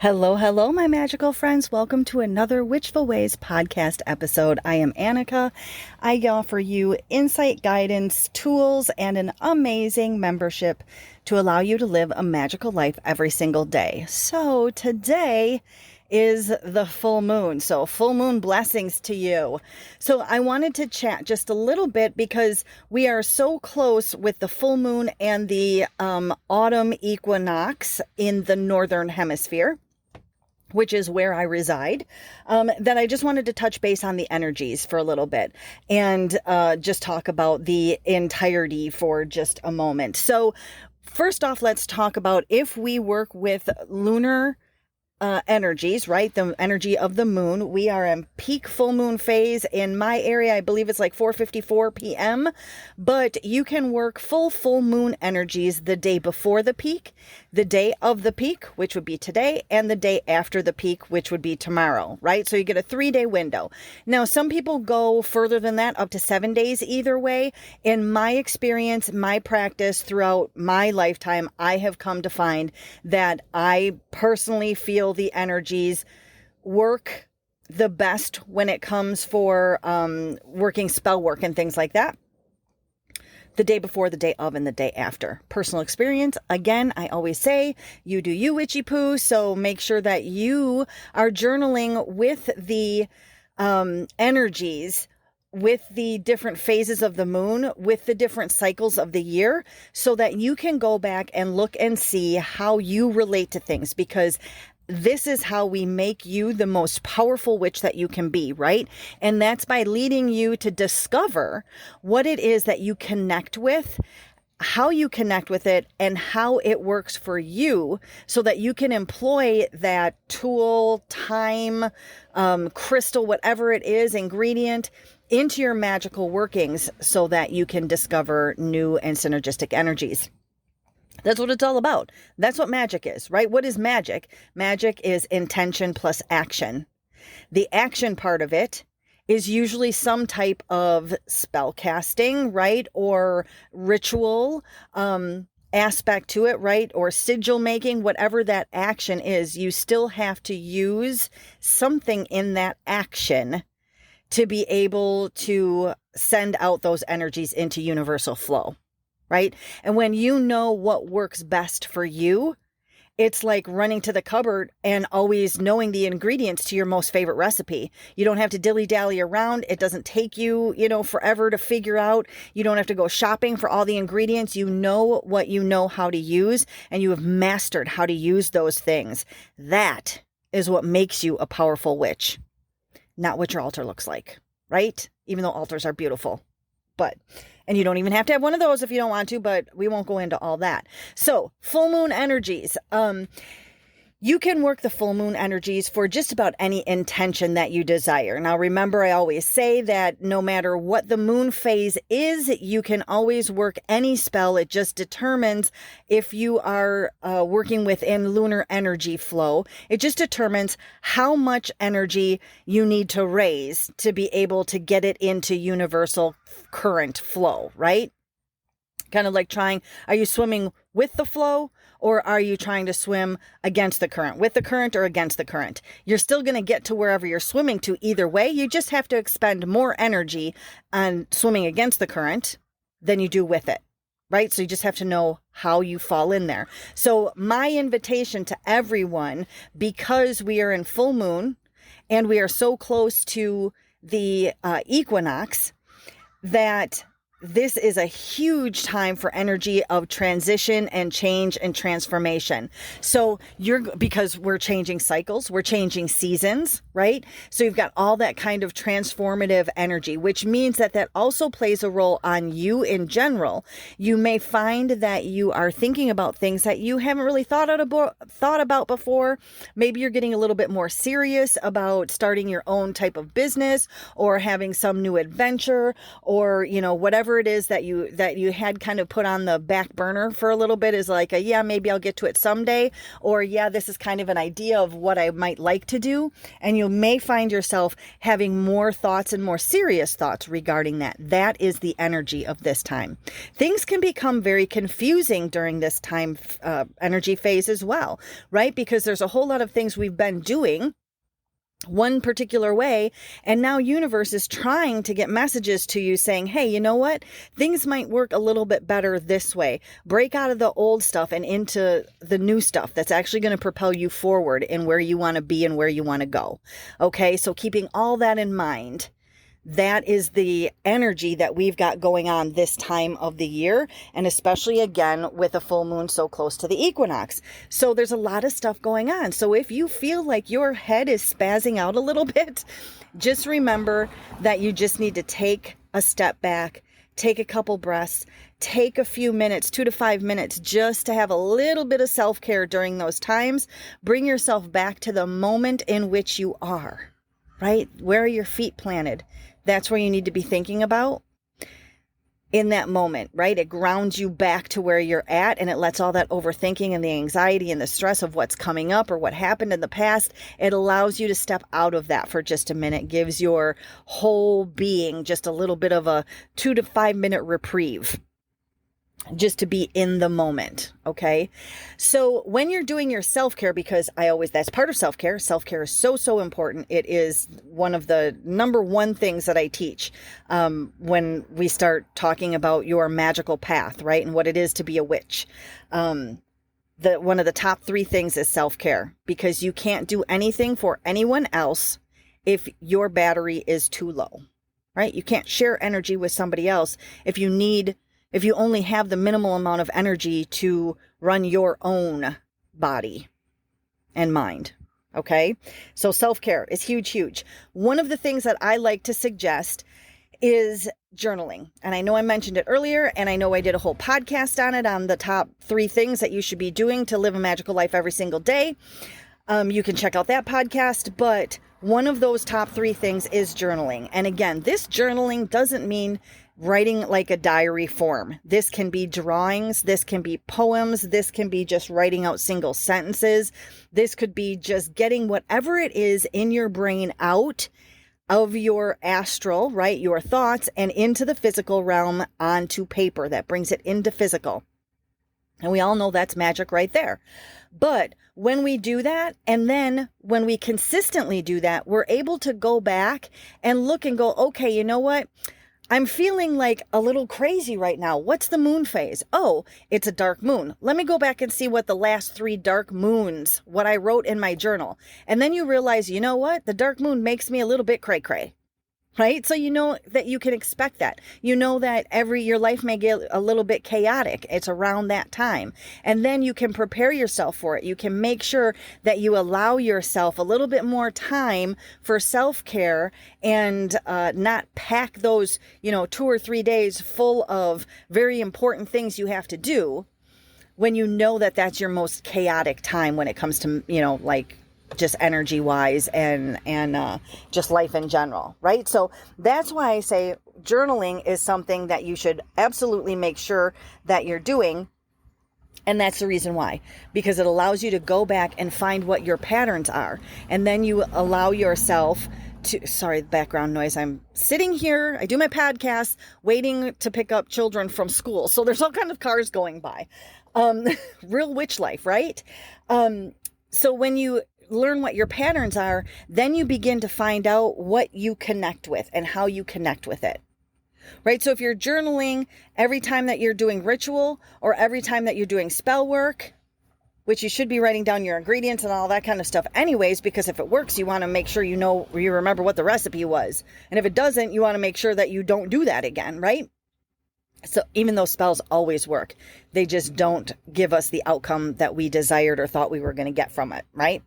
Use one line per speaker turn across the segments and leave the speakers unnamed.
Hello, hello, my magical friends. Welcome to another Witchful Ways podcast episode. I am Annika. I offer you insight, guidance, tools, and an amazing membership to allow you to live a magical life every single day. So today is the full moon. So full moon blessings to you. So I wanted to chat just a little bit because we are so close with the full moon and the autumn equinox in the northern hemisphere, which is where I reside, that I just wanted to touch base on the energies for a little bit and just talk about the entirety for just a moment. So first off, let's talk about if we work with lunar energies, right? The energy of the moon. We are in peak full moon phase. In my area, I believe it's like 4:54 p.m., but you can work full moon energies the day before the peak, the day of the peak, which would be today, and the day after the peak, which would be tomorrow, right? So you get a 3-day window. Now, some people go further than that, up to 7 days either way. In my experience, my practice throughout my lifetime, I have come to find that I personally feel the energies work the best when it comes for working spell work and things like that. The day before, the day of, and the day after. Personal experience. Again, I always say, you do you, witchy poo. So make sure that you are journaling with the energies, with the different phases of the moon, with the different cycles of the year, so that you can go back and look and see how you relate to things, because this is how we make you the most powerful witch that you can be, right? And that's by leading you to discover what it is that you connect with, how you connect with it, and how it works for you, so that you can employ that tool, time, crystal, whatever it is, ingredient, into your magical workings, so that you can discover new and synergistic energies. That's what it's all about. That's what magic is, right? What is magic? Magic is intention plus action. The action part of it is usually some type of spell casting, right? Or ritual aspect to it, right? Or sigil making, whatever that action is, you still have to use something in that action to be able to send out those energies into universal flow. Right? And when you know what works best for you, it's like running to the cupboard and always knowing the ingredients to your most favorite recipe. You don't have to dilly-dally around. It doesn't take you, forever to figure out. You don't have to go shopping for all the ingredients. You know what you know how to use, and you have mastered how to use those things. That is what makes you a powerful witch, not what your altar looks like, right? Even though altars are beautiful. And you don't even have to have one of those if you don't want to, but we won't go into all that. So full moon energies. You can work the full moon energies for just about any intention that you desire. Now, remember, I always say that no matter what the moon phase is, you can always work any spell. It just determines if you are working within lunar energy flow. It just determines how much energy you need to raise to be able to get it into universal current flow, right? Kind of like are you swimming with the flow, or are you trying to swim against the current, with the current or against the current? You're still going to get to wherever you're swimming to either way. You just have to expend more energy on swimming against the current than you do with it, right? So you just have to know how you fall in there. So my invitation to everyone, because we are in full moon and we are so close to the equinox, that this is a huge time for energy of transition and change and transformation. So because we're changing cycles, we're changing seasons, right? So you've got all that kind of transformative energy, which means that also plays a role on you in general. You may find that you are thinking about things that you haven't really thought about before. Maybe you're getting a little bit more serious about starting your own type of business, or having some new adventure, or, whatever whatever it is that you had kind of put on the back burner for a little bit is like yeah, maybe I'll get to it someday, or yeah, this is kind of an idea of what I might like to do. And you may find yourself having more thoughts and more serious thoughts regarding that. That is the energy of this time. Things can become very confusing during this time energy phase as well, right? Because there's a whole lot of things we've been doing one particular way, and now universe is trying to get messages to you saying, hey, you know what? Things might work a little bit better this way. Break out of the old stuff and into the new stuff that's actually going to propel you forward in where you want to be and where you want to go. Okay, so keeping all that in mind, that is the energy that we've got going on this time of the year, and especially again with a full moon so close to the equinox. So there's a lot of stuff going on. So if you feel like your head is spazzing out a little bit, just remember that you just need to take a step back, take a couple breaths, take a few minutes, 2 to 5 minutes, just to have a little bit of self-care during those times. Bring yourself back to the moment in which you are, right? Where are your feet planted? That's where you need to be thinking about in that moment, right? It grounds you back to where you're at, and it lets all that overthinking and the anxiety and the stress of what's coming up or what happened in the past, it allows you to step out of that for just a minute, gives your whole being just a little bit of a 2 to 5 minute reprieve, just to be in the moment. Okay. So when you're doing your self-care, because that's part of self-care. Self-care is so important. It is one of the number one things that I teach, when we start talking about your magical path, right? And what it is to be a witch. One of the top 3 things is self-care, because you can't do anything for anyone else if your battery is too low, right? You can't share energy with somebody else if you only have the minimal amount of energy to run your own body and mind. Okay. So self-care is huge. One of the things that I like to suggest is journaling. And I know I mentioned it earlier, and I know I did a whole podcast on it, on the top 3 things that you should be doing to live a magical life every single day. You can check out that podcast, but one of those top 3 things is journaling. And again, this journaling doesn't mean writing like a diary form. This can be drawings. This can be poems. This can be just writing out single sentences. This could be just getting whatever it is in your brain out of your astral, right? Your thoughts, and into the physical realm onto paper. That brings it into physical. And we all know that's magic right there. But when we do that, and then when we consistently do that, we're able to go back and look and go, okay, you know what? I'm feeling like a little crazy right now. What's the moon phase? Oh, it's a dark moon. Let me go back and see what the last 3 dark moons, what I wrote in my journal. And then you realize, you know what? The dark moon makes me a little bit cray-cray. Right? So you know that you can expect that. You know that your life may get a little bit chaotic. It's around that time. And then you can prepare yourself for it. You can make sure that you allow yourself a little bit more time for self-care, and not pack those, 2 or 3 days full of very important things you have to do, when you know that that's your most chaotic time when it comes to, like just energy wise and just life in general, right? So that's why I say journaling is something that you should absolutely make sure that you're doing. And that's the reason why, because it allows you to go back and find what your patterns are. And then you allow yourself to, sorry, background noise. I'm sitting here. I do my podcast waiting to pick up children from school. So there's all kinds of cars going by. Real witch life, right? So when you learn what your patterns are, then you begin to find out what you connect with and how you connect with it. Right? So if you're journaling every time that you're doing ritual, or every time that you're doing spell work, which you should be writing down your ingredients and all that kind of stuff anyways, because if it works, you want to make sure you remember what the recipe was. And if it doesn't, you want to make sure that you don't do that again, right? So even though spells always work, they just don't give us the outcome that we desired or thought we were going to get from it, right?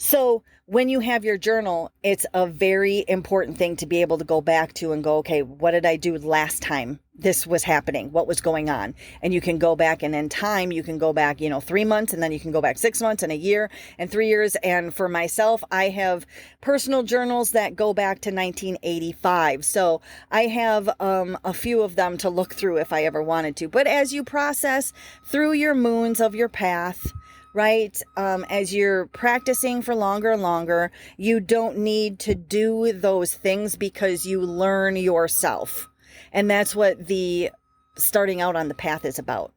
So when you have your journal, it's a very important thing to be able to go back to and go, okay, what did I do last time this was happening? What was going on? And you can go back, and in time, you can go back, 3 months, and then you can go back 6 months and a year and 3 years. And for myself, I have personal journals that go back to 1985. So I have a few of them to look through if I ever wanted to. But as you process through your moons of your path, right? As you're practicing for longer and longer, you don't need to do those things because you learn yourself. And that's what the starting out on the path is about.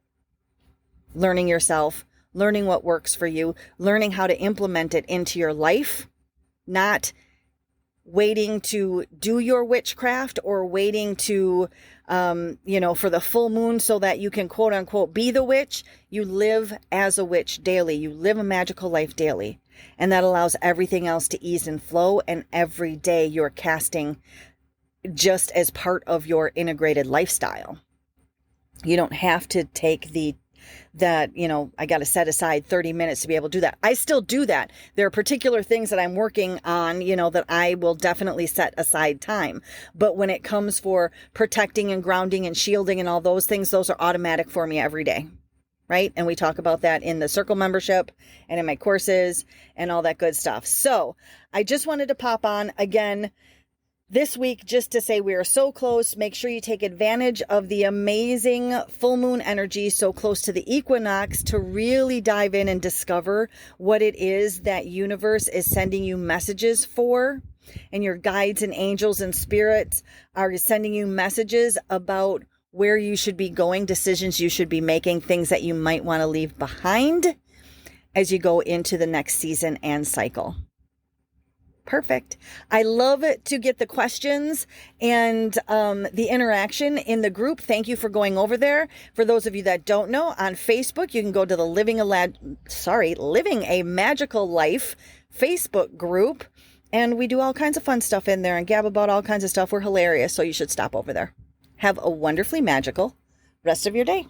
Learning yourself, learning what works for you, learning how to implement it into your life, not waiting to do your witchcraft or waiting to, for the full moon so that you can quote unquote be the witch. You live as a witch daily. You live a magical life daily. And that allows everything else to ease and flow. And every day you're casting just as part of your integrated lifestyle. You don't have to take I got to set aside 30 minutes to be able to do that. I still do that. There are particular things that I'm working on, that I will definitely set aside time. But when it comes for protecting and grounding and shielding and all those things, those are automatic for me every day. Right? And we talk about that in the circle membership and in my courses and all that good stuff. So I just wanted to pop on again this week just to say we are so close. Make sure you take advantage of the amazing full moon energy so close to the equinox to really dive in and discover what it is that universe is sending you messages for. And your guides and angels and spirits are sending you messages about where you should be going, decisions you should be making, things that you might want to leave behind as you go into the next season and cycle. Perfect. I love to get the questions and the interaction in the group. Thank you for going over there. For those of you that don't know, on Facebook, you can go to the Living a Magical Life Facebook group. And we do all kinds of fun stuff in there and gab about all kinds of stuff. We're hilarious, so you should stop over there. Have a wonderfully magical rest of your day.